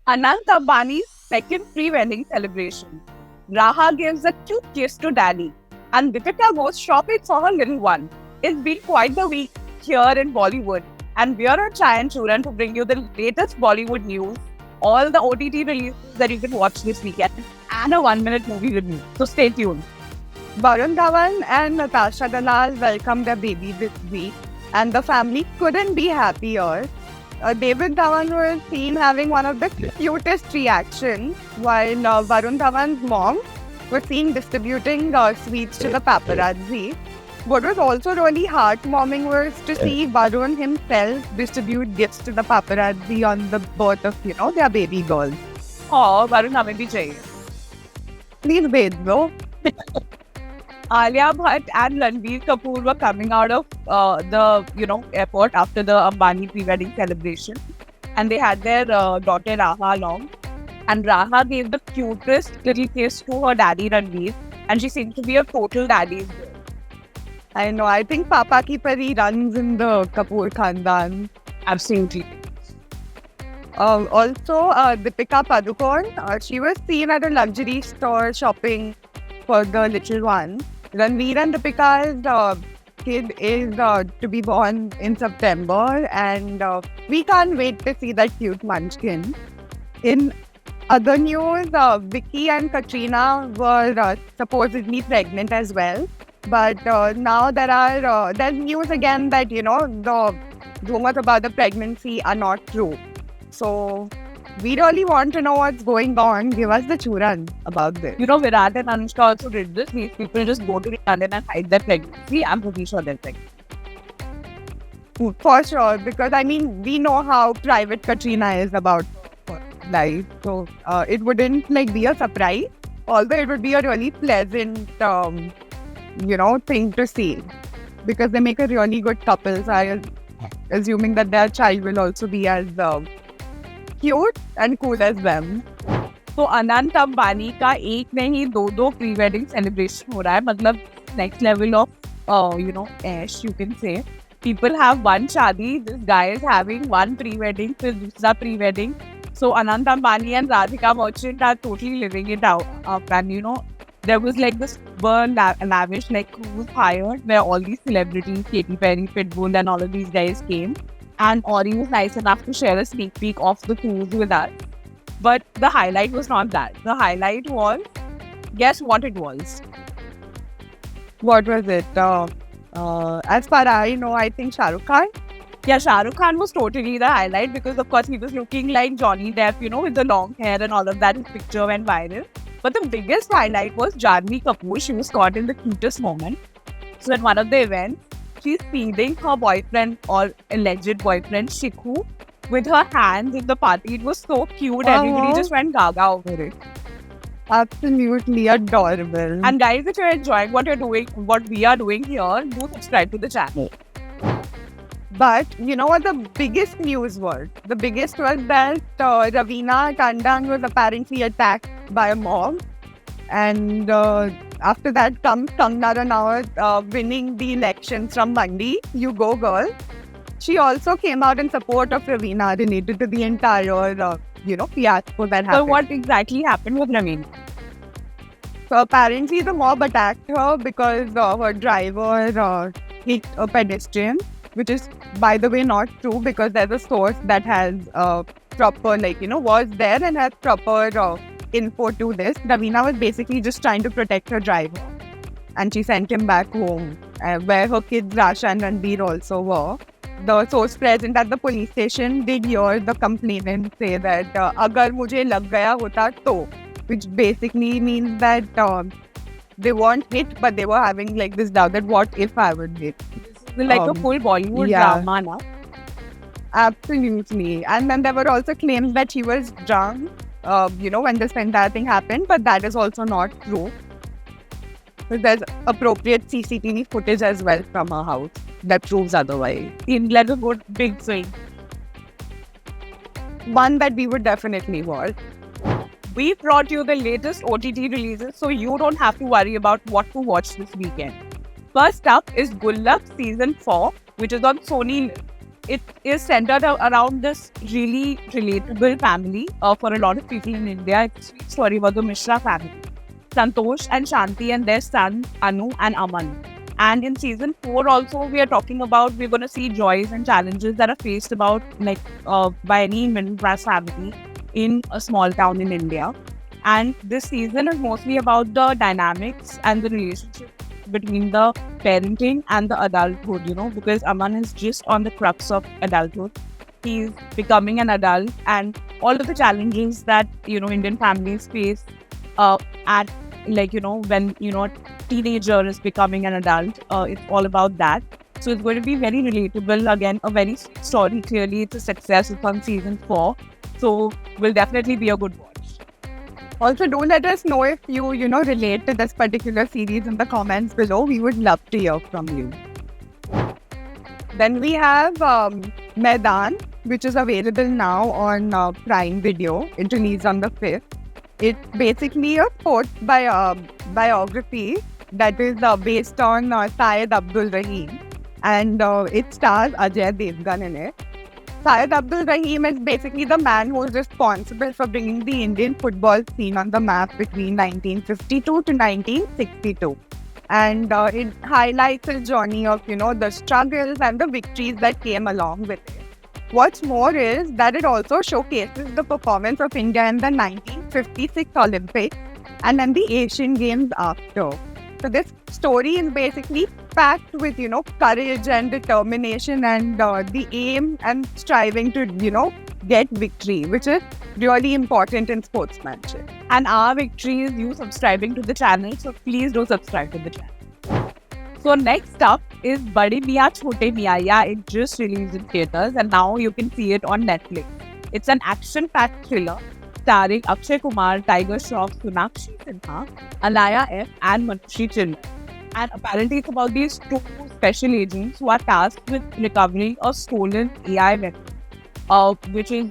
Anant Ambani's second pre-wedding celebration. Raha gives a cute kiss to Daddy, and Deepika goes shopping for her little one. It's been quite the week here in Bollywood, and we are on Chai and Churan to bring you the latest Bollywood news, all the OTT releases that you can watch this weekend, and a 1 minute movie review. So stay tuned. Varun Dhawan and Natasha Dalal welcomed their baby this week, and the family couldn't be happier. David Dhawan was seen having one of the cutest reactions, while Varun Dhawan's mom was seen distributing sweets to the paparazzi. What was also really heartwarming was to see Varun himself distribute gifts to the paparazzi on the birth of, their baby girl. Oh, Varun हमें भी चाहिए. Please wait, bro. Alia Bhatt and Ranbir Kapoor were coming out of the airport after the Ambani pre-wedding celebration, and they had their daughter Raha along. And Raha gave the cutest little kiss to her daddy Ranbir, and she seemed to be a total daddy's girl. I know. I think Papa Ki Pari runs in the Kapoor Khandan. Absolutely. Also, Deepika Padukone, she was seen at a luxury store shopping for the little one. Ranveer and Deepika's kid is to be born in September, and we can't wait to see that cute munchkin. In other news, Vicky and Katrina were supposedly pregnant as well, but now there's news again that the rumors about the pregnancy are not true. So we really want to know what's going on. Give us the churan about this. Virat and Anushka also did this. These people just go to London and hide their pregnancy. I'm pretty sure they're pregnant. For sure, because we know how private Katrina is about her life. So it wouldn't be a surprise. Although it would be a really pleasant, thing to see. Because they make a really good couple. So I'm assuming that their child will also be as cute and cool as them. तो अनंत अंबानी का एक नहीं दो pre-wedding celebration हो रहा है. मतलब next level of ash you can say. People have one शादी. This guy is having one pre-wedding, फिर दूसरा pre-wedding. So Anant Ambani and Radhika Merchant are totally living it out. And there was this lavish cruise hired where all these celebrities, Katy Perry, Pitbull, and all of these guys came. And Ori was nice enough to share a sneak peek of the cruise with us. But the highlight was not that. The highlight was, guess what it was? What was it? As far as I know, I think Shah Rukh Khan. Yeah, Shah Rukh Khan was totally the highlight because, of course, he was looking like Johnny Depp, with the long hair and all of that. His picture went viral. But the biggest highlight was Janhvi Kapoor. She was caught in the cutest moment. So at one of the events, she's feeding her boyfriend or alleged boyfriend Shikhu with her hands in the party. It was so cute. Everybody just went gaga over it. Absolutely adorable. And guys, if you're enjoying what we are doing here, do subscribe to the channel. But you know what the biggest news was? The biggest was that Raveena Tandon was apparently attacked by a mob. And after that comes Kangana Ranaut winning the elections from Mandi. You go, girl. She also came out in support of Raveena related to the entire, fiasco that happened. So what exactly happened with Raveena? So apparently the mob attacked her because her driver hit a pedestrian, which is, by the way, not true because there's a source that has proper, was there and has proper info to this. Raveena was basically just trying to protect her driver, and she sent him back home, where her kids Rasha and Ranbir also were. The source present at the police station did hear the complainant say that "agar mujhe lag gaya hota to," which basically means that they weren't hit, but they were having this doubt that what if I would hit. This is a full Bollywood drama, na? Absolutely. And then there were also claims that she was drunk when this entire thing happened, but that is also not true. There's appropriate CCTV footage as well from her house that proves otherwise. In a good big swing. One that we would definitely watch. We brought you the latest OTT releases so you don't have to worry about what to watch this weekend. First up is Gullab Season 4, which is on Sony. it is centered around this really relatable family for a lot of people in India. It's a sweet story about the Mishra family, Santosh and Shanti and their son Anu and Aman. And in season 4 also we're going to see joys and challenges that are faced by any middle class family in a small town in India. And this season is mostly about the dynamics and the relationship between the parenting and the adulthood, because Aman is just on the crux of adulthood. He's becoming an adult, and all of the challenges that, Indian families face at when, a teenager is becoming an adult. It's all about that. So it's going to be very relatable. Again, a very sweet story. Clearly, it's a success. It's on season 4. So will definitely be a good watch. Also, do let us know if you, relate to this particular series in the comments below. We would love to hear from you. Then we have Maidan, which is available now on Prime Video. It released on the 5th. It's basically a sports biography that is based on Syed Abdul Rahim. And it stars Ajay Devgan in it. Syed Abdul Rahim is basically the man who is responsible for bringing the Indian football scene on the map between 1952 to 1962. And it highlights his journey of, the struggles and the victories that came along with it. What's more is that it also showcases the performance of India in the 1956 Olympics and then the Asian Games after. So this story is basically packed with, courage and determination and the aim and striving to, get victory, which is really important in sportsmanship. And our victory is you subscribing to the channel. So please do subscribe to the channel. So next up is Bade Miyan Chote Miyan. Yeah, it just released in theaters and now you can see it on Netflix. It's an action-packed thriller starring Akshay Kumar, Tiger Shroff, Sonakshi Sinha, Anaya F and Manushree Chinnan. And apparently it's about these two special agents who are tasked with recovering a stolen AI weapon, which is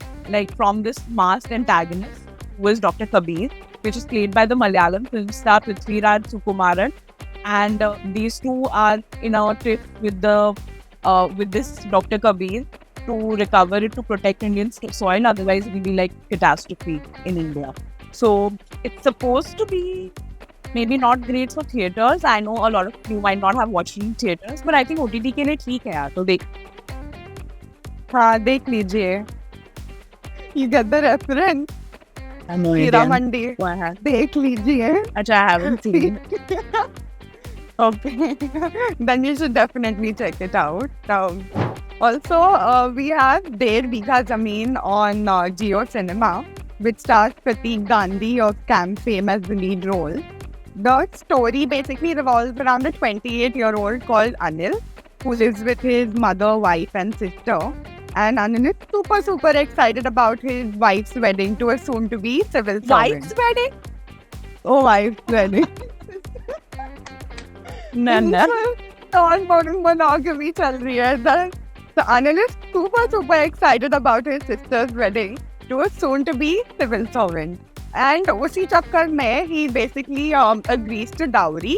from this masked antagonist who is Dr. Kabir, which is played by the Malayalam film star Prithviraj Sukumaran. And these two are in a trip with this Dr. Kabir to recover it, to protect Indian soil. Otherwise, it will be catastrophe in India. So it's supposed to be maybe not great for theaters. I know a lot of you might not have watched it in theaters, but I think OTT के लिए ठीक है यार, तो देख. हाँ, देख लीजिए. You get the reference? I'm no Hira Indian. Mandi. Go ahead. देख लीजिए. Actually, I haven't seen it. Okay, then you should definitely check it out. Also, we have Der Bigha Zameen on Jio Cinema, which stars Pratik Gandhi of Camp Fame as the lead role. The story basically revolves around a 28-year-old called Anil, who lives with his mother, wife and sister. And Anil is super excited about his wife's wedding to a soon-to-be civil servant. Wife's wedding? Oh, wife's wedding. No. Non-modern monogamy चल रही है. So Anil is super excited about his sister's wedding to a soon-to-be civil servant. And उसी चक्कर में he basically agrees to dowry.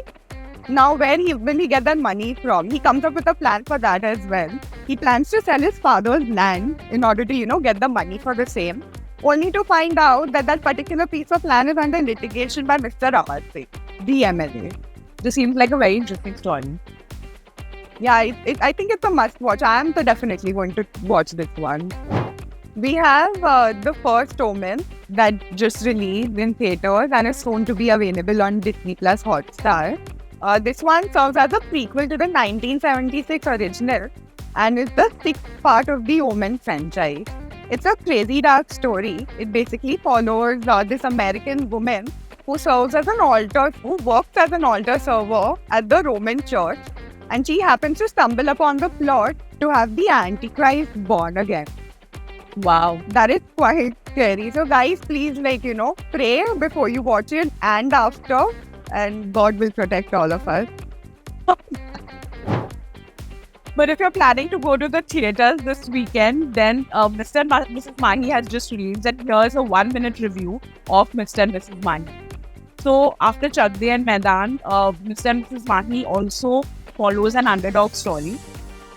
Now, where will he get that money from? He comes up with a plan for that as well. He plans to sell his father's land in order to, get the money for the same. Only to find out that particular piece of land is under litigation by Mr. Amar Singh, the MLA. This seems like a very interesting story. Yeah, I think it's a must watch. I am definitely going to watch this one. We have The First Omen that just released in theaters and is soon to be available on Disney Plus Hotstar. This one serves as a prequel to the 1976 original and is the 6th part of the Omen franchise. It's a crazy dark story. It basically follows this American woman who works as an altar server at the Roman church, and she happens to stumble upon the plot to have the Antichrist born again. Wow. That is quite scary. So guys, please pray before you watch it and after, and God will protect all of us. But if you're planning to go to the theaters this weekend, then Mr. and Mrs. Mahi has just released, and here's a 1-minute review of Mr. and Mrs. Mahi. So after Chak De and Maidan, Mr. and Mrs. Mahi also follows an underdog story.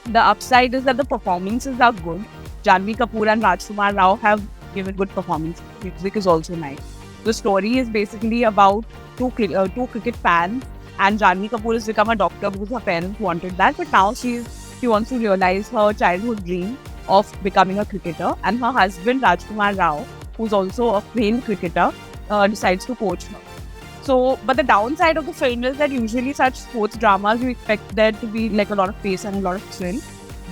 The upside is that the performances are good. Janvi Kapoor and Rajkumar Rao have given good performances. Music is also nice. The story is basically about two cricket fans, and Janvi Kapoor has become a doctor because her parents wanted that, but now she wants to realize her childhood dream of becoming a cricketer, and her husband Rajkumar Rao, who's also a famed cricketer, decides to coach her. So, but the downside of the film is that usually such sports dramas, you expect there to be like a lot of pace and a lot of thrill.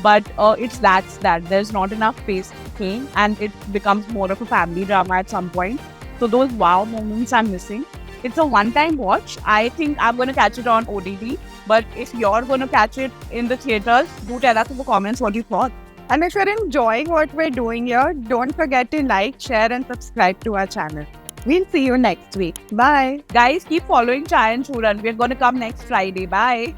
But it lacks that. There's not enough pace in the film, and it becomes more of a family drama at some point. So those wow moments I'm missing. It's a one-time watch. I think I'm going to catch it on OTT. But if you're going to catch it in the theaters, do tell us in the comments what you thought. And if you're enjoying what we're doing here, don't forget to like, share, and subscribe to our channel. We'll see you next week. Bye. Guys, keep following Chai and Churan. We're going to come next Friday. Bye.